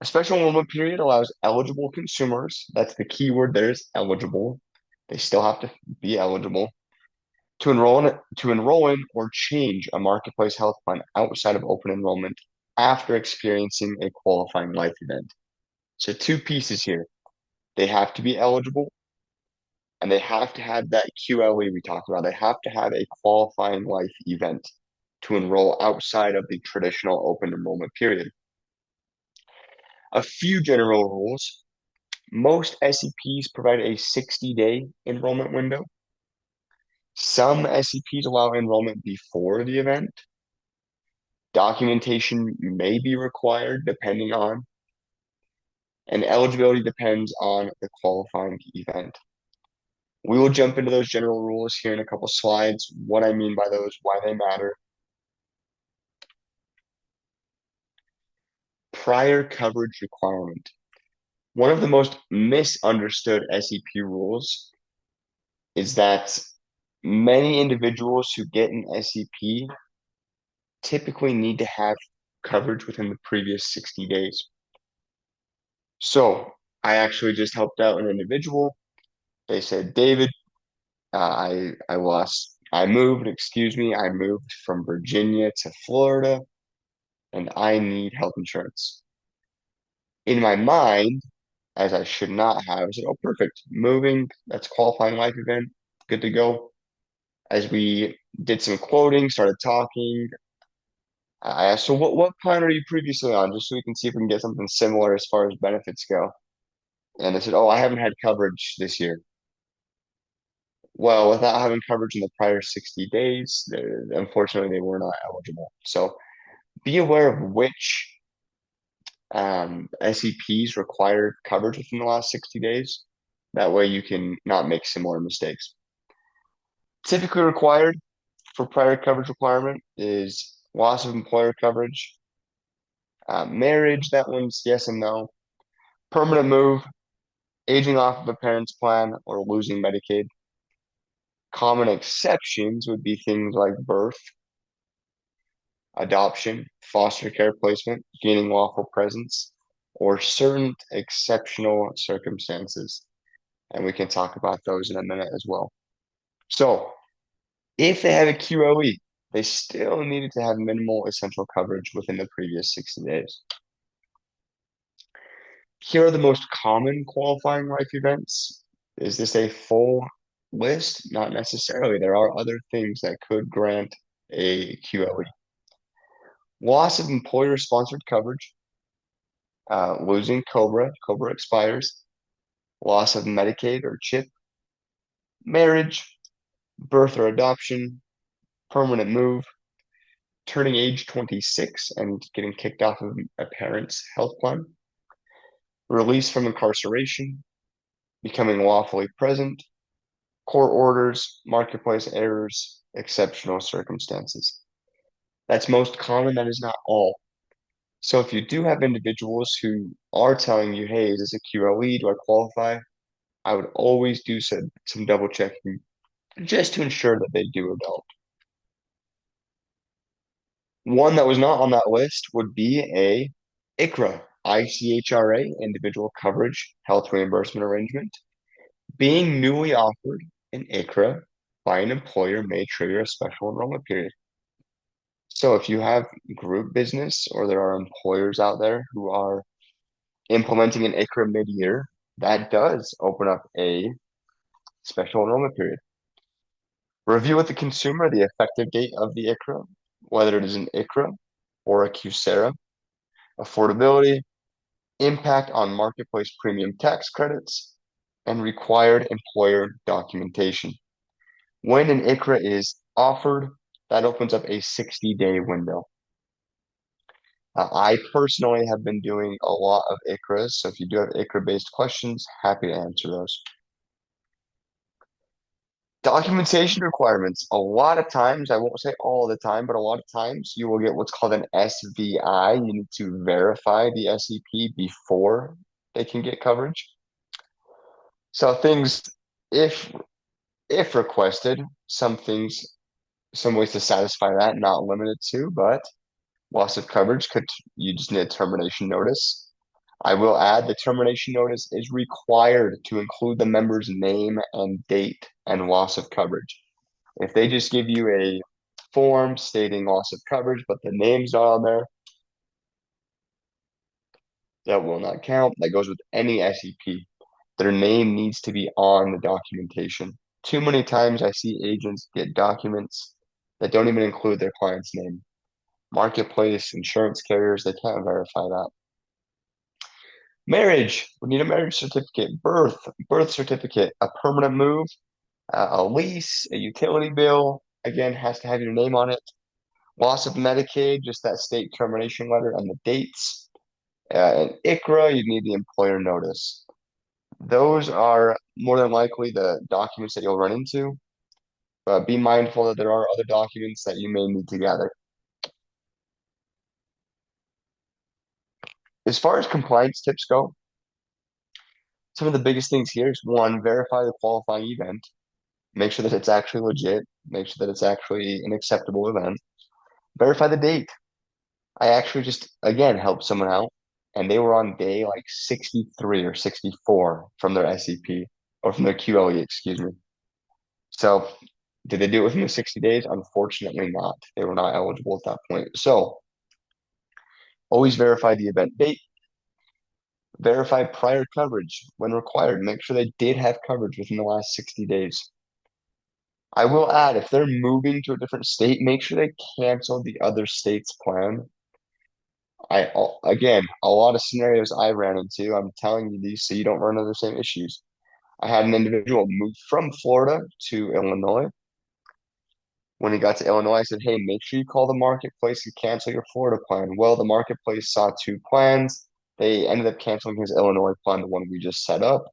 A special enrollment period allows eligible consumers, that's the key word there is eligible. They still have to be eligible to enroll in or change a marketplace health plan outside of open enrollment after experiencing a qualifying life event. So two pieces here. They have to be eligible and they have to have that QLE we talked about. They have to have a qualifying life event to enroll outside of the traditional open enrollment period. A few general rules. Most SEPs provide a 60-day enrollment window. Some SEPs allow enrollment before the event. Documentation may be required depending on, and eligibility depends on the qualifying event. We will jump into those general rules here in a couple slides, what I mean by those, why they matter. Prior coverage requirement. One of the most misunderstood SEP rules is that many individuals who get an SEP typically need to have coverage within the previous 60 days. So I actually just helped out an individual. They said, David, I moved, excuse me, I moved from Virginia to Florida and I need health insurance. In my mind, as I should not have, I said, oh, perfect. Moving, that's qualifying life event, good to go. As we did some quoting, started talking, I asked, so what plan are you previously on? Just so we can see if we can get something similar as far as benefits go. And they said, oh, I haven't had coverage this year. Well, without having coverage in the prior 60 days, unfortunately, they were not eligible. So be aware of which SEPs require coverage within the last 60 days. That way you can not make similar mistakes. Typically required for prior coverage requirement is loss of employer coverage, marriage, that one's yes and no, permanent move, aging off of a parent's plan, or losing Medicaid. Common exceptions would be things like birth, adoption, foster care placement, gaining lawful presence, or certain exceptional circumstances. And we can talk about those in a minute as well. So, if they have a QLE, they still needed to have minimal essential coverage within the previous 60 days. Here are the most common qualifying life events. Is this a full list? Not necessarily. There are other things that could grant a QLE. Loss of employer-sponsored coverage, losing COBRA expires, loss of Medicaid or CHIP, marriage, birth or adoption, permanent move, turning age 26 and getting kicked off of a parent's health plan, release from incarceration, becoming lawfully present, court orders, marketplace errors, exceptional circumstances. That's most common, that is not all. So if you do have individuals who are telling you, hey, is this a QLE? Do I qualify? I would always do some double checking just to ensure that they do or don't. One that was not on that list would be a ICRA, ICHRA, Individual Coverage Health Reimbursement Arrangement. Being newly offered an ICRA by an employer may trigger a special enrollment period. So if you have group business or there are employers out there who are implementing an ICRA mid-year, that does open up a special enrollment period. Review with the consumer the effective date of the ICRA, whether it is an ICRA or a QSERA, affordability, impact on marketplace premium tax credits, and required employer documentation. When an ICRA is offered, that opens up a 60-day window. I personally have been doing a lot of ICRAs, so if you do have ICRA-based questions, happy to answer those. Documentation requirements. A lot of times, I won't say all the time, but a lot of times you will get what's called an SVI. You need to verify the SEP before they can get coverage. So things, if if requested, some ways to satisfy that, not limited to, but loss of coverage could you just need a termination notice. I will add the termination notice is required to include the member's name and date and loss of coverage. If they just give you a form stating loss of coverage, but the name's not on there, that will not count. That goes with any SEP. Their name needs to be on the documentation. Too many times I see agents get documents that don't even include their client's name. Marketplace, insurance carriers, they can't verify that. Marriage, we need a marriage certificate, birth certificate, a permanent move, a lease, a utility bill, again, has to have your name on it. Loss of Medicaid, just that state termination letter and the dates. And ICRA, you need the employer notice. Those are more than likely the documents that you'll run into, but be mindful that there are other documents that you may need to gather. As far as compliance tips go, some of the biggest things here is one, verify the qualifying event. Make sure that it's actually legit. Make sure that it's actually an acceptable event. Verify the date. I actually just, again, helped someone out, and they were on day like 63 or 64 from their SEP or from their QLE, excuse me. So, did they do it within the 60 days? Unfortunately, not. They were not eligible at that point. So, always verify the event date. Verify prior coverage when required. Make sure they did have coverage within the last 60 days. I will add, if they're moving to a different state, make sure they cancel the other state's plan. Again, a lot of scenarios I ran into, I'm telling you these so you don't run into the same issues. I had an individual move from Florida to Illinois. When he got to Illinois, I said, hey, make sure you call the marketplace and cancel your Florida plan. Well, the marketplace saw two plans. They ended up canceling his Illinois plan, the one we just set up.